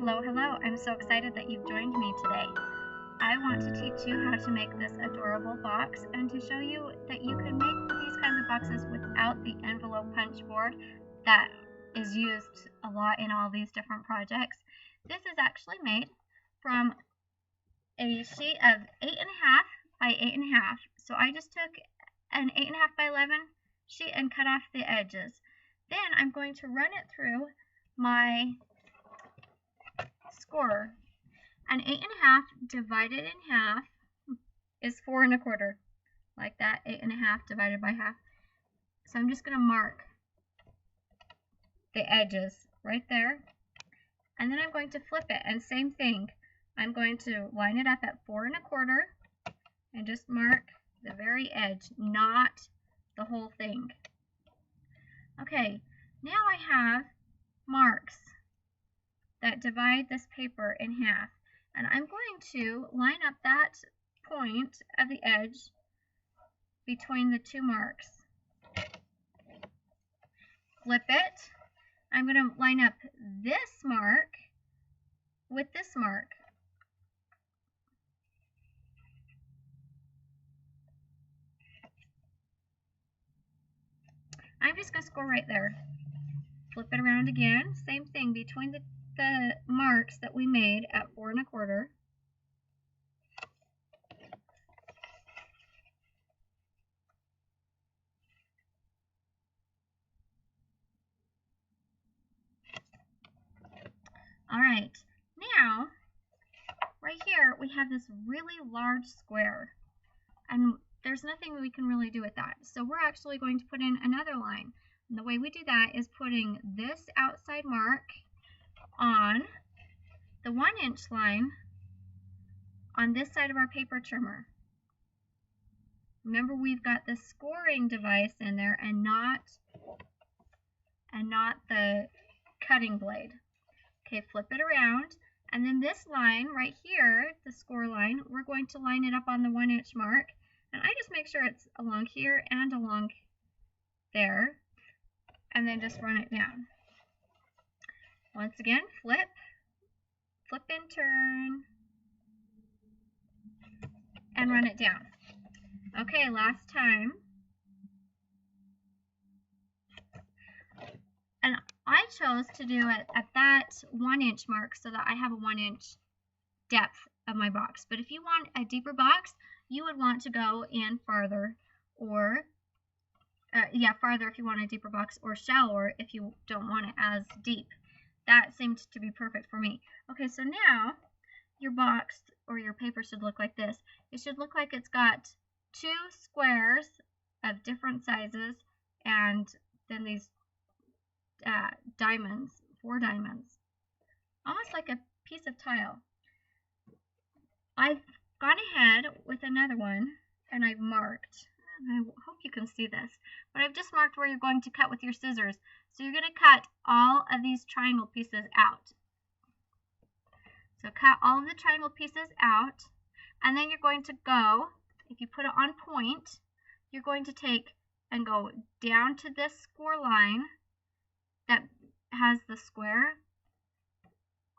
Hello, hello. I'm so excited that you've joined me today. I want to teach you how to make this adorable box and to show you that you can make these kinds of boxes without the envelope punch board that is used a lot in all these different projects. This is actually made from a sheet of 8.5 by 8.5. So I just took an 8.5 by 11 sheet and cut off the edges. Then I'm going to run it through my scorer. An 8.5 divided in half is 4 1/4. Like that, 8.5 divided by half. So I'm just going to mark the edges right there. And then I'm going to flip it, and same thing. I'm going to line it up at 4 1/4 and just mark the very edge, not the whole thing. Okay, now I have marks that divide this paper in half. And I'm going to line up that point of the edge between the two marks. Flip it. I'm going to line up this mark with this mark. I'm just going to score right there. Flip it around again. Same thing between the marks that we made at 4 1/4. All right, now right here we have this really large square, and there's nothing we can really do with that. So we're actually going to put in another line. And the way we do that is putting this outside mark on the 1-inch line on this side of our paper trimmer. Remember, we've got the scoring device in there and not the cutting blade. Okay, flip it around, and then this line right here, the score line, we're going to line it up on the 1-inch mark, and I just make sure it's along here and along there, and then just run it down. Once again, flip and turn, and run it down. Okay, last time. And I chose to do it at that 1-inch mark so that I have a 1-inch depth of my box. But if you want a deeper box, you would want to go in farther, or farther if you want a deeper box, or shallower if you don't want it as deep. That seemed to be perfect for me. Okay, so now your box or your paper should look like this. It should look like it's got 2 squares of different sizes, and then these diamonds, 4 diamonds, almost like a piece of tile. I've gone ahead with another one and I've marked, and I hope you can see this, but I've just marked where you're going to cut with your scissors. So you're going to cut all of these triangle pieces out. So cut all of the triangle pieces out, and then you're going to go, if you put it on point, you're going to take and go down to this score line that has the square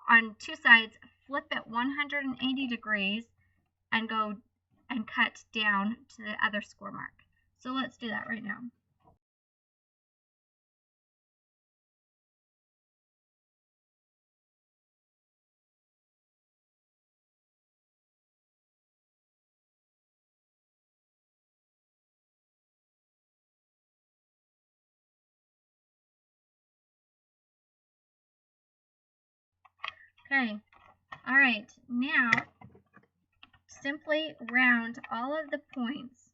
on 2 sides, flip it 180 degrees, and go and cut down to the other score mark. So let's do that right now. Okay, all right, now simply round all of the points.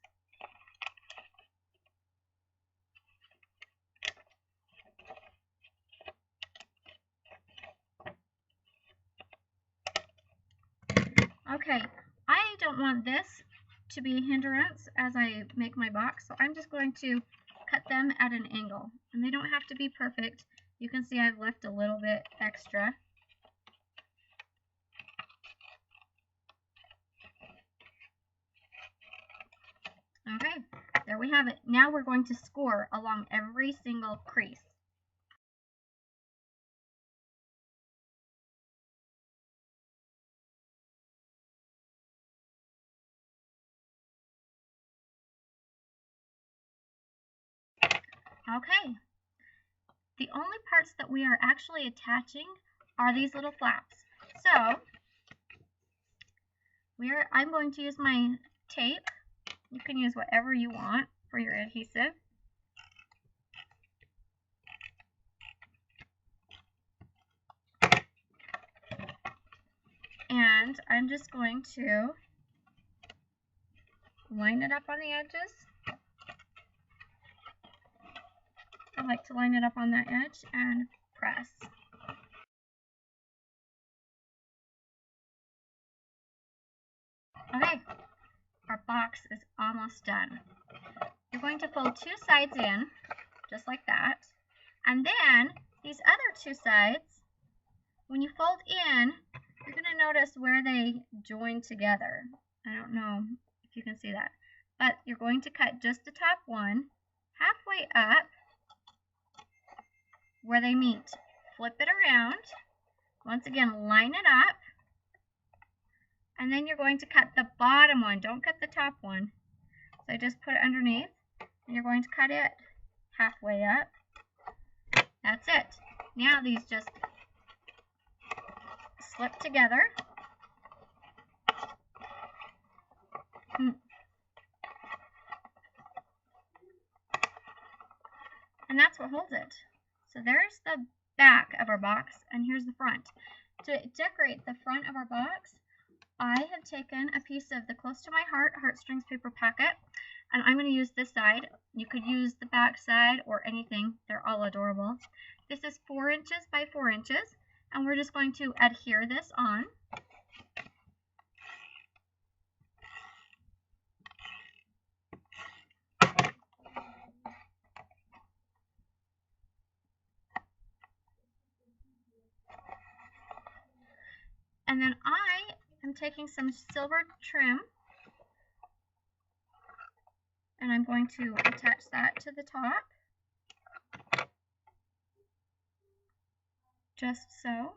Okay, I don't want this to be a hindrance as I make my box, so I'm just going to cut them at an angle. And they don't have to be perfect. You can see I've left a little bit extra. Okay, there we have it. Now we're going to score along every single crease. Okay, the only parts that we are actually attaching are these little flaps. So I'm going to use my tape. You can use whatever you want for your adhesive. And I'm just going to line it up on the edges. I like to line it up on that edge and press. Okay, our box is almost done. You're going to fold two sides in, just like that. And then these other two sides, when you fold in, you're going to notice where they join together. I don't know if you can see that. But you're going to cut just the top one, halfway up, where they meet. Flip it around. Once again, line it up. And then you're going to cut the bottom one. Don't cut the top one. So I just put it underneath. And you're going to cut it halfway up. That's it. Now these just slip together. And that's what holds it. So there's the back of our box, and here's the front. To decorate the front of our box, I have taken a piece of the Close to My Heart Heartstrings paper packet, and I'm going to use this side. You could use the back side or anything. They're all adorable. This is 4 inches by 4 inches, and we're just going to adhere this on. And then I am taking some silver trim, and I'm going to attach that to the top, just so.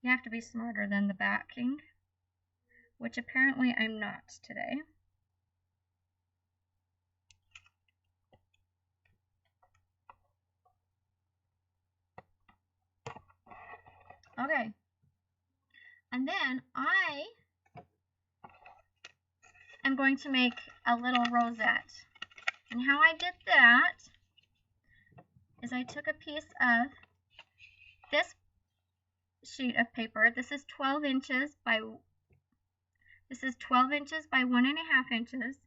You have to be smarter than the backing, which apparently I'm not today. Okay, and then I am going to make a little rosette. And how I did that is I took a piece of this sheet of paper. This is 12 inches by 1.5 inches,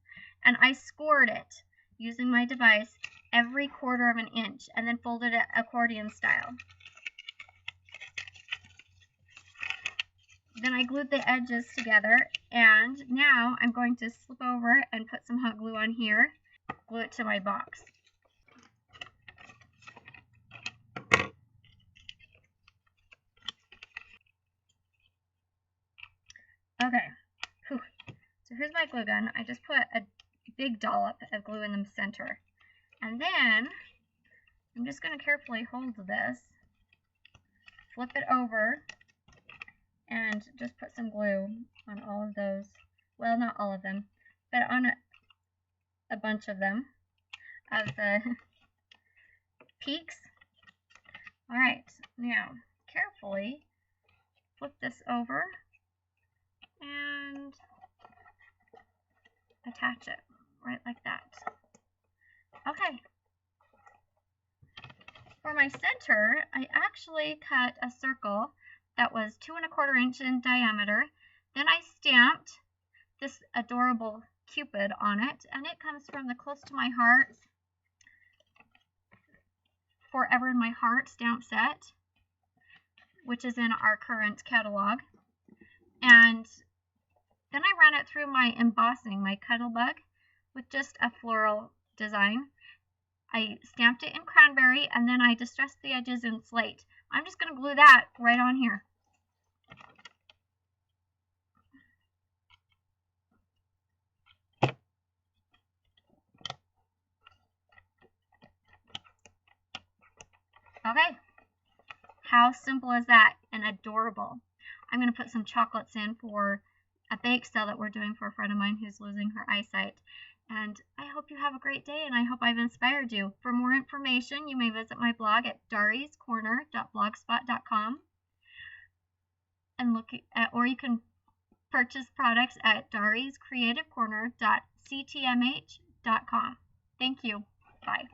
and I scored it using my device every 1/4 of an inch, and then folded it accordion style. Then I glued the edges together, and now I'm going to slip over and put some hot glue on here, glue it to my box. Okay, whew. So here's my glue gun. I just put a big dollop of glue in the center. And then I'm just going to carefully hold this, flip it over, and just put some glue on all of those. Well, not all of them, but on a bunch of them, of the peaks. Alright, now carefully flip this over and attach it right like that. Okay. For my center, I actually cut a circle that was 2 1/4 inches in diameter. Then I stamped this adorable Cupid on it, and it comes from the Close to My Heart Forever in My Heart stamp set, which is in our current catalog. And then I ran it through my embossing, my Cuttlebug, with just a floral design. I stamped it in cranberry, and then I distressed the edges in slate. I'm just going to glue that right on here. Okay, how simple is that, and adorable. I'm going to put some chocolates in for a bake sale that we're doing for a friend of mine who's losing her eyesight, And I hope you have a great day, and I hope I've inspired you. For more information, you may visit my blog at dariscorner.blogspot.com and look at, or you can purchase products at dariscreativecorner.ctmh.com. Thank you. Bye.